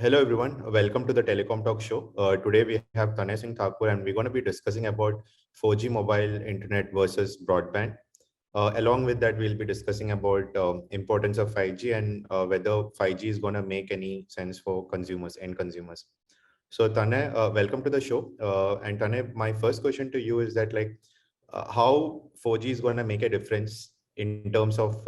Hello everyone, welcome to the Telecom Talk Show. Today we have Tanay Singh Thakur and we're going to be discussing about 4G mobile internet versus broadband. Along with that, we'll be discussing about importance of 5G and whether 5G is going to make any sense for consumers and consumers. So Tanay, welcome to the show. And Tanay, my first question to you is that how 4G is going to make a difference in terms of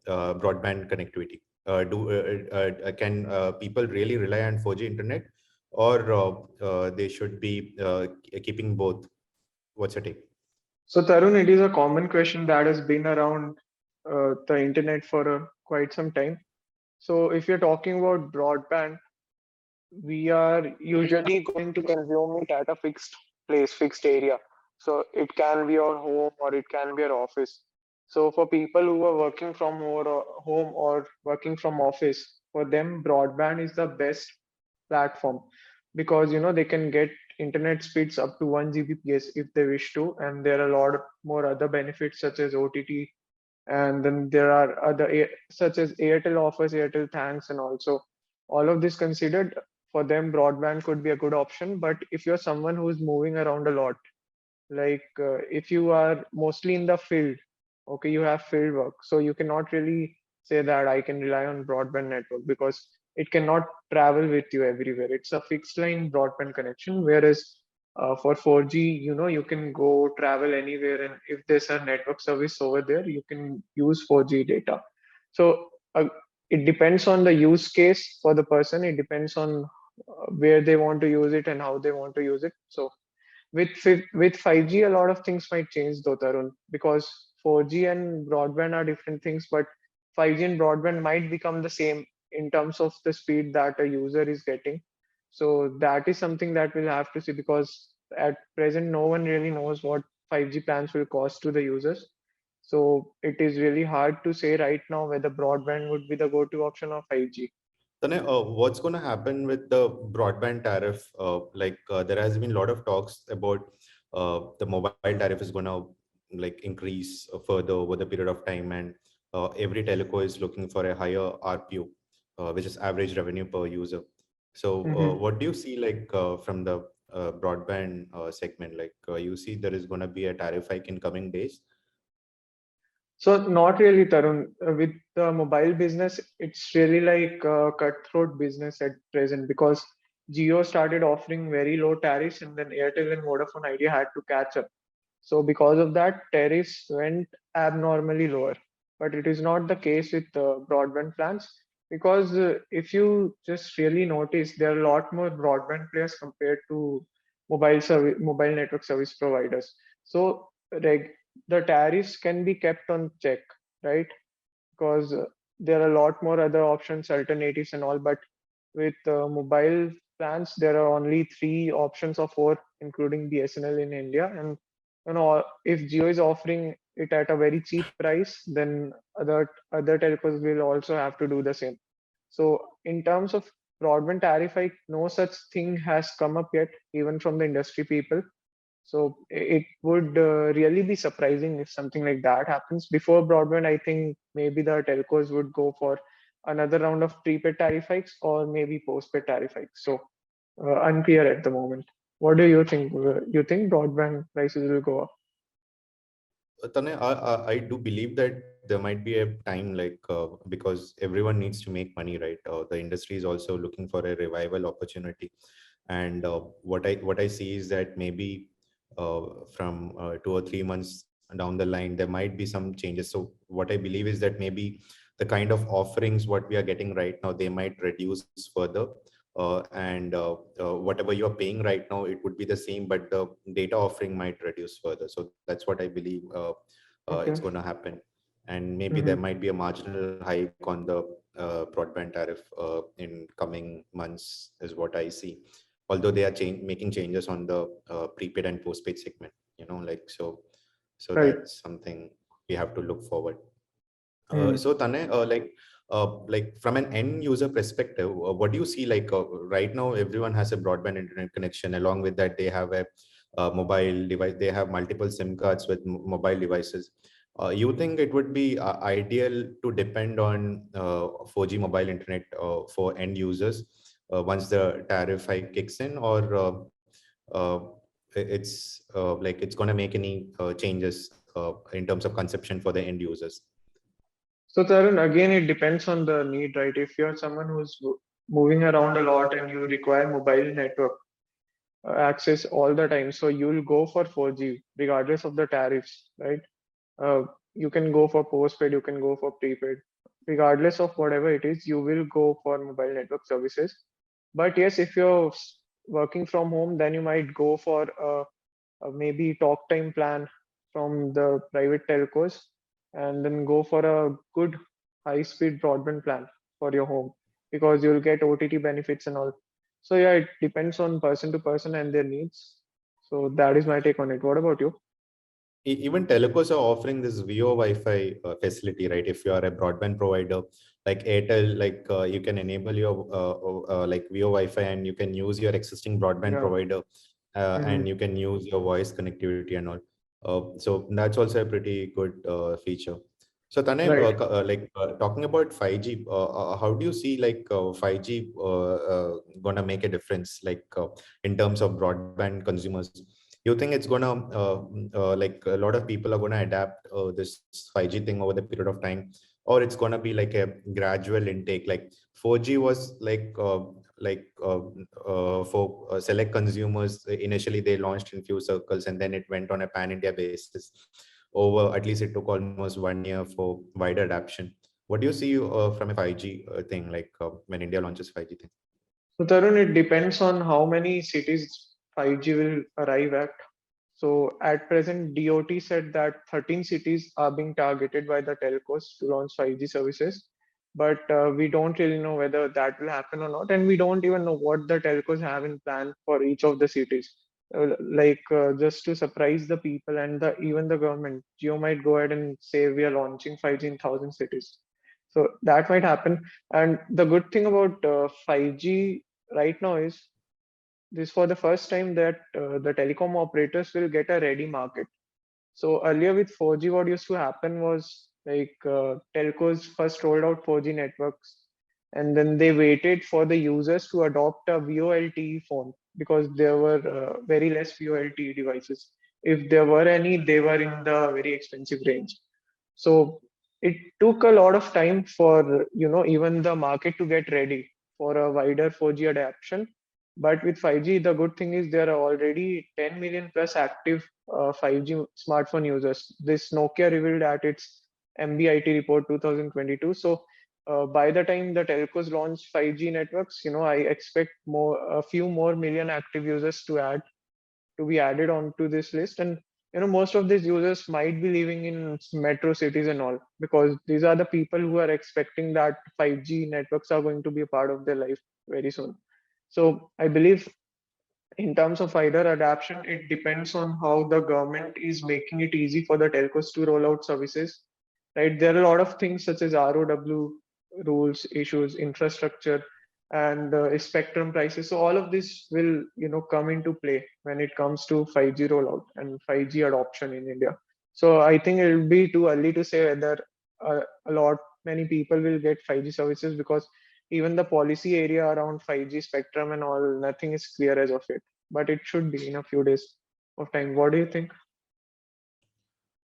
broadband connectivity? Can people really rely on 4G internet, or they should be keeping both? What's your take? So, Tarun, it is a common question that has been around the internet for quite some time. So, if you're talking about broadband, we are usually going to consume it at a fixed place, fixed area. So, it can be your home or it can be your office. So, for people who are working from home or working from office, for them, broadband is the best platform because they can get internet speeds up to 1 Gbps if they wish to, and there are a lot more other benefits such as OTT, and then there are other such as Airtel offers Airtel Thanks, and also all of this considered, for them broadband could be a good option. But if you're someone who is moving around a lot, if you are mostly in the field, okay, you have field work, so you cannot really say that I can rely on broadband network because it cannot travel with you everywhere. It's a fixed line broadband connection, whereas for 4G, you can go travel anywhere, and if there's a network service over there, you can use 4G data. So it depends on the use case for the person. It depends on where they want to use it and how they want to use it. So with 5G, a lot of things might change though, Tarun, because 4G and broadband are different things, but 5G and broadband might become the same in terms of the speed that a user is getting. So that is something that we'll have to see, because at present no one really knows what 5G plans will cost to the users. So it is really hard to say right now whether broadband would be the go-to option or 5G. Tanay, what's going to happen with the broadband tariff? There has been a lot of talks about the mobile tariff is going to increase further over the period of time, and every telco is looking for a higher RPU, which is average revenue per user. So, Mhm. what do you see from the broadband segment? You see there is going to be a tariff hike in coming days. So not really, Tarun. With the mobile business, it's really like a cutthroat business at present, because Jio started offering very low tariffs, and then Airtel and Vodafone Idea had to catch up. So because of that, tariffs went abnormally lower. But it is not the case with broadband plans, because if you just really notice, there are a lot more broadband players compared to mobile network service providers. So the tariffs can be kept on check, right? Because there are a lot more other options, alternatives, and all. But with mobile plans, there are only three options or four, including BSNL in India. And if Jio is offering it at a very cheap price, then other telcos will also have to do the same. So in terms of broadband tariff hike, no such thing has come up yet, even from the industry people. So it would really be surprising if something like that happens. Before broadband, I think maybe the telcos would go for another round of prepaid tariff hikes or maybe postpaid tariff hikes. So unclear at the moment. What do you think? You think broadband prices will go up? Tanay, I do believe that there might be a time because everyone needs to make money, right? The industry is also looking for a revival opportunity, and what I see is that maybe from 2 or 3 months down the line there might be some changes. So what I believe is that maybe the kind of offerings what we are getting right now, they might reduce further, and whatever you're paying right now, it would be the same, but the data offering might reduce further. So that's what I believe it's Okay. going to happen. And maybe there Mm-hmm. might be a marginal hike on the broadband tariff in coming months, is what I see. Although they are making changes on the prepaid and postpaid segment, so Right. that's something we have to look forward. Mm. So Tanay, from an end user perspective, what do you see? Right now, everyone has a broadband internet connection. Along with that, they have a mobile device. They have multiple SIM cards with mobile devices. You think it would be ideal to depend on 4G mobile internet for end users, once the tariff hike kicks in, or uh, it's going to make any changes in terms of consumption for the end users? So Tarun, again, it depends on the need, right? If you're someone who's moving around a lot and you require mobile network access all the time, so you'll go for 4G regardless of the tariffs, right? You can go for postpaid, you can go for prepaid, regardless of whatever it is, you will go for mobile network services. But yes, if you're working from home, then you might go for a maybe talk time plan from the private telcos, and then go for a good high speed broadband plan for your home, because you'll get OTT benefits and all. So yeah, it depends on person to person and their needs. So that is my take on it. What about you? Even telcos are offering this VO Wi-Fi facility, right? If you are a broadband provider like Airtel, like you can enable your like VO Wi-Fi, and you can use your existing broadband Yeah. provider, and Hmm. you can use your voice connectivity and all. So that's also a pretty good feature. So Tanay, Right. talking about 5G, how do you see like 5G gonna make a difference, like in terms of broadband consumers? You think it's gonna like a lot of people are gonna adapt this 5G thing over the period of time, or it's gonna be like a gradual intake? Like 4G was for select consumers. Initially, they launched in few circles, and then it went on a pan-India basis. Over at least it took almost 1 year for wider adoption. What do you see from a 5G thing, like when India launches 5G thing? So Tarun, it depends on how many cities 5G will arrive at. So at present, DOT said that 13 cities are being targeted by the telcos to launch 5G services. But we don't really know whether that will happen or not. And we don't even know what the telcos have in plan for each of the cities. Just to surprise the people and even the government, Geo might go ahead and say we are launching 5G in 1,000 cities. So that might happen. And the good thing about 5G right now is this, for the first time, that the telecom operators will get a ready market. So earlier with 4G, what used to happen was telcos first rolled out 4G networks, and then they waited for the users to adopt a VoLTE phone, because there were very less VoLTE devices. If there were any, they were in the very expensive range. So it took a lot of time for even the market to get ready for a wider 4G adoption. But with 5G, the good thing is there are already 10 million plus active 5G smartphone users. This Nokia revealed at its MBIT report 2022. So by the time the telcos launch 5G networks, I expect a few more million active users to be added onto this list. And most of these users might be living in metro cities and all, because these are the people who are expecting that 5G networks are going to be a part of their life very soon. So I believe in terms of wider adoption, it depends on how the government is making it easy for the telcos to roll out services. Right? There are a lot of things such as ROW rules, issues, infrastructure, and spectrum prices. So all of this will, come into play when it comes to 5G rollout and 5G adoption in India. So I think it will be too early to say whether a lot many people will get 5G services, because even the policy area around 5G spectrum and all, nothing is clear as of yet. But it should be in a few days of time. What do you think?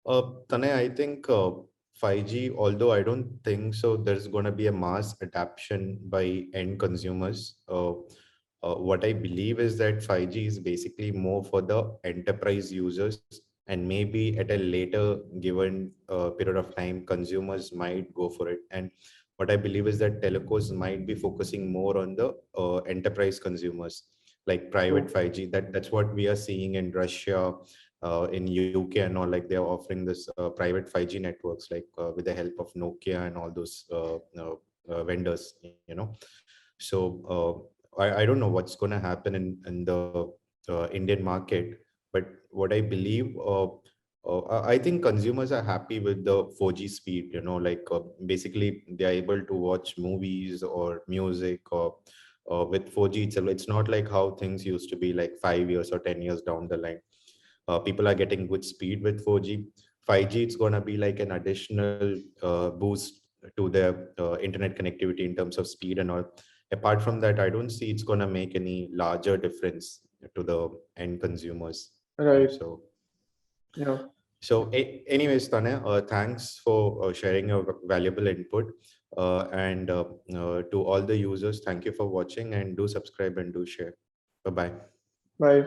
Tanay, I think 5G, although I don't think so, there's going to be a mass adoption by end consumers. What I believe is that 5G is basically more for the enterprise users, and maybe at a later given period of time, consumers might go for it. And what I believe is that telecos might be focusing more on the enterprise consumers, like private True. 5G. That's what we are seeing in Russia, in UK and all. Like they're offering this private 5G networks, like with the help of Nokia and all those vendors, So I don't know what's going to happen in the Indian market, but what I believe, I think consumers are happy with the 4G speed, like basically they're able to watch movies or music, or with 4G itself. It's not like how things used to be like 5 years or 10 years down the line. People are getting good speed with 4G. 5G, it's going to be like an additional boost to their internet connectivity in terms of speed and all. apart from that, I don't see it's going to make any larger difference to the end consumers. Right. So, Yeah. anyways, Tanya, thanks for sharing your valuable input. And to all the users, thank you for watching, and do subscribe and do share. Bye bye. Bye.